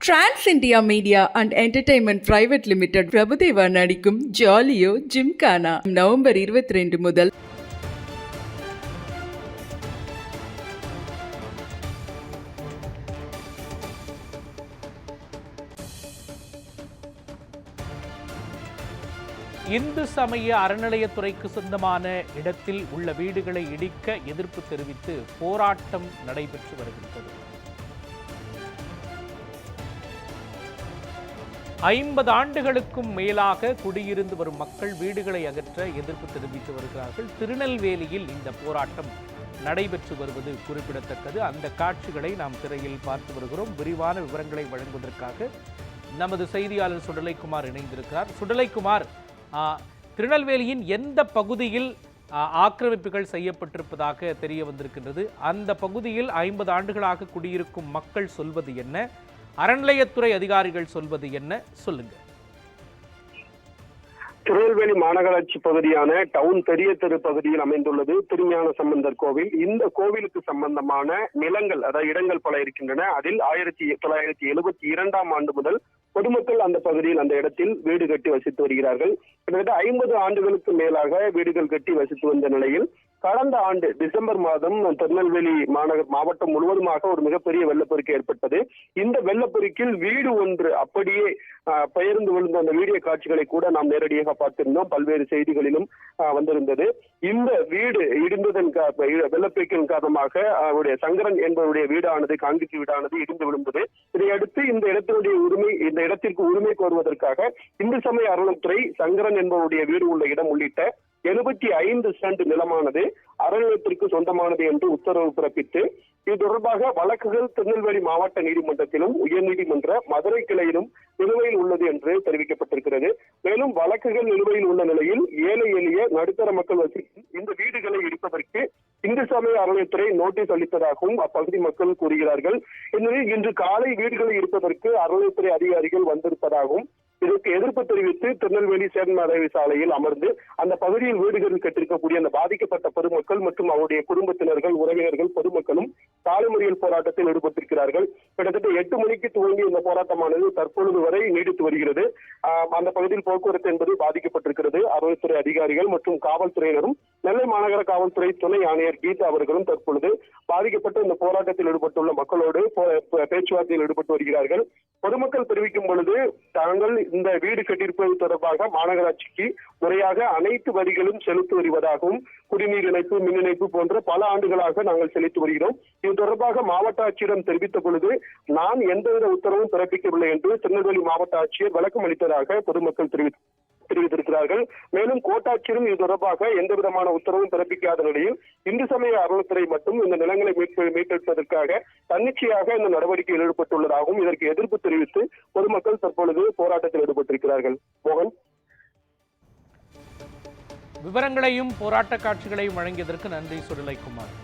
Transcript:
Trans India media and entertainment private limited Prabhudeva நடிக்கும் ஜாலியோ gymkhana November 22 முதல் இந்து சமய அறநிலையத்துறைக்கு சொந்தமான இடத்தில் உள்ள வீடுகளை இடிக்க எதிர்ப்பு தெரிவித்து போராட்டம் நடைபெற்று வருகின்றது. 50 ஆண்டுகளுக்கும் மேலாக குடியிருந்து வரும் மக்கள் வீடுகளை அகற்ற எதிர்ப்பு தெரிவித்து வருகிறார்கள். திருநெல்வேலியில் இந்த போராட்டம் நடைபெற்று வருவது குறிப்பிடத்தக்கது. அந்த காட்சிகளை நாம் திரையில் பார்த்து வருகிறோம். விரிவான விவரங்களை வழங்குவதற்காக நமது செய்தியாளர் சுடலைக்குமார் இணைந்திருக்கிறார். சுடலைக்குமார், திருநெல்வேலியின் எந்த பகுதியில் ஆக்கிரமிப்புகள் செய்யப்பட்டிருப்பதாக தெரிய வந்திருக்கின்றது? அந்த பகுதியில் 50 ஆண்டுகளாக குடியிருக்கும் மக்கள் சொல்வது என்ன? அறநிலையத்துறை அதிகாரிகள் சொல்வது என்ன? சொல்லுங்க. திருநெல்வேலி மாநகராட்சி பகுதியான டவுன் பெரிய தெரு பகுதியில் அமைந்துள்ளது திருஞான சம்பந்தர் கோவில். இந்த கோவிலுக்கு சம்பந்தமான நிலங்கள், அதாவது இடங்கள் பல இருக்கின்றன. அதில் 1972ஆம் ஆண்டு முதல் பொதுமக்கள் அந்த பகுதியில் அந்த இடத்தில் வீடு கட்டி வசித்து வருகிறார்கள். கிட்டத்தட்ட 50 ஆண்டுகளுக்கு மேலாக வீடுகள் கட்டி வசித்து வந்த நிலையில் கடந்த ஆண்டு டிசம்பர் மாதம் திருநெல்வேலி மாவட்டம் முழுவதுமாக ஒரு மிகப்பெரிய வெள்ளப்பெருக்கு ஏற்பட்டது. இந்த வெள்ளப்பெருக்கில் வீடு ஒன்று அப்படியே பெயர்ந்து விழுந்த அந்த வீடியோ காட்சிகளை கூட நாம் நேரடியாக பார்த்திருந்தோம். பல்வேறு செய்திகளிலும் வந்திருந்தது. இந்த வீடு இடிந்ததன் வெள்ளப்பெருக்கின் காரணமாக அவருடைய சங்கரன் என்பவருடைய வீடானது, காங்கிரீட் வீடானது இடிந்து விழுந்தது. இதையடுத்து இந்த இடத்திற்கு உரிமை கோருவதற்காக இந்து சமய அறநிலையத்துறை சங்கரன் என்பவருடைய வீடு உள்ள இடம் உள்ளிட்ட 75 சென்ட் நிலமானது அறநிலையத்திற்கு சொந்தமானது என்று உத்தரவு பிறப்பித்து இது தொடர்பாக வழக்குகள் திருநெல்வேலி மாவட்ட நீதிமன்றத்திலும் உயர்நீதிமன்ற மதுரை கிளையிலும் நிலுவையில் உள்ளது என்று தெரிவிக்கப்பட்டிருக்கிறது. மேலும் வழக்குகள் நிலுவையில் உள்ள நிலையில் ஏழை எளிய நடுத்தர மக்கள் வசிக்கும் இந்த வீடுகளை இடிப்பதற்கு இந்து சமய அறநிலையத்துறை நோட்டீஸ் அளித்ததாகவும் அப்பகுதி மக்கள் கூறுகிறார்கள். இந்நிலையில் இன்று காலை வீடுகளை இடிப்பதற்கு அறநிலையத்துறை அதிகாரிகள் வந்திருப்பதாகவும் இதற்கு எதிர்ப்பு தெரிவித்து திருநெல்வேலி சேரன்மதேவி சாலையில் அமர்ந்து அந்த பகுதியில் வீடுகள் கட்டிருக்கக்கூடிய அந்த பாதிக்கப்பட்ட பொதுமக்கள் மற்றும் அவருடைய குடும்பத்தினர்கள், உறவினர்கள், பொதுமக்களும் சாலை மறியல் போராட்டத்தில் ஈடுபட்டிருக்கிறார்கள். கிட்டத்தட்ட 8 மணிக்கு துவங்கிய இந்த போராட்டமானது தற்பொழுது வரை நீடித்து வருகிறது. அந்த பகுதியில் போக்குவரத்து என்பது பாதிக்கப்பட்டிருக்கிறது. அறநிலையத்துறை அதிகாரிகள் மற்றும் காவல்துறையினரும் நெல்லை மாநகர காவல்துறை துணை ஆணையர் கீதா அவர்களும் தற்பொழுது பாதிக்கப்பட்ட இந்த போராட்டத்தில் ஈடுபட்டுள்ள மக்களோடு பேச்சுவார்த்தையில் ஈடுபட்டு வருகிறார்கள். பொதுமக்கள் தெரிவிக்கும் பொழுது தாங்கள் இந்த வீடு கட்டியிருப்பது தொடர்பாக மாநகராட்சிக்கு முறையாக அனைத்து வரிகளும் செலுத்தி வருவதாகவும், குடிநீர் இணைப்பு, மின் இணைப்பு போன்ற பல ஆண்டுகளாக நாங்கள் செலுத்தி வருகிறோம். இது தொடர்பாக மாவட்ட ஆட்சியரிடம் தெரிவித்த பொழுது நான் எந்தவித உத்தரவும் பிறப்பிக்கவில்லை என்று திருநெல்வேலி மாவட்ட ஆட்சியர் விளக்கம் அளித்ததாக பொதுமக்கள் தெரிவித்திருக்கிறார்கள். மேலும் கோட்டாட்சியரும் இது தொடர்பாக எந்த விதமான உத்தரவும் பிறப்பிக்காத நிலையில் இந்து சமய அறநிலையத்துறை மட்டும் இந்த நிலங்களை மீட்டெடுப்பதற்காக தன்னிச்சையாக இந்த நடவடிக்கையில் ஈடுபட்டுள்ளதாகவும் இதற்கு எதிர்ப்பு தெரிவித்து பொதுமக்கள் தற்பொழுது போராட்டத்தில் ஈடுபட்டிருக்கிறார்கள். மோகன், விவரங்களையும் போராட்ட காட்சிகளையும் வழங்கியதற்கு நன்றி சுடலைக்குமார்.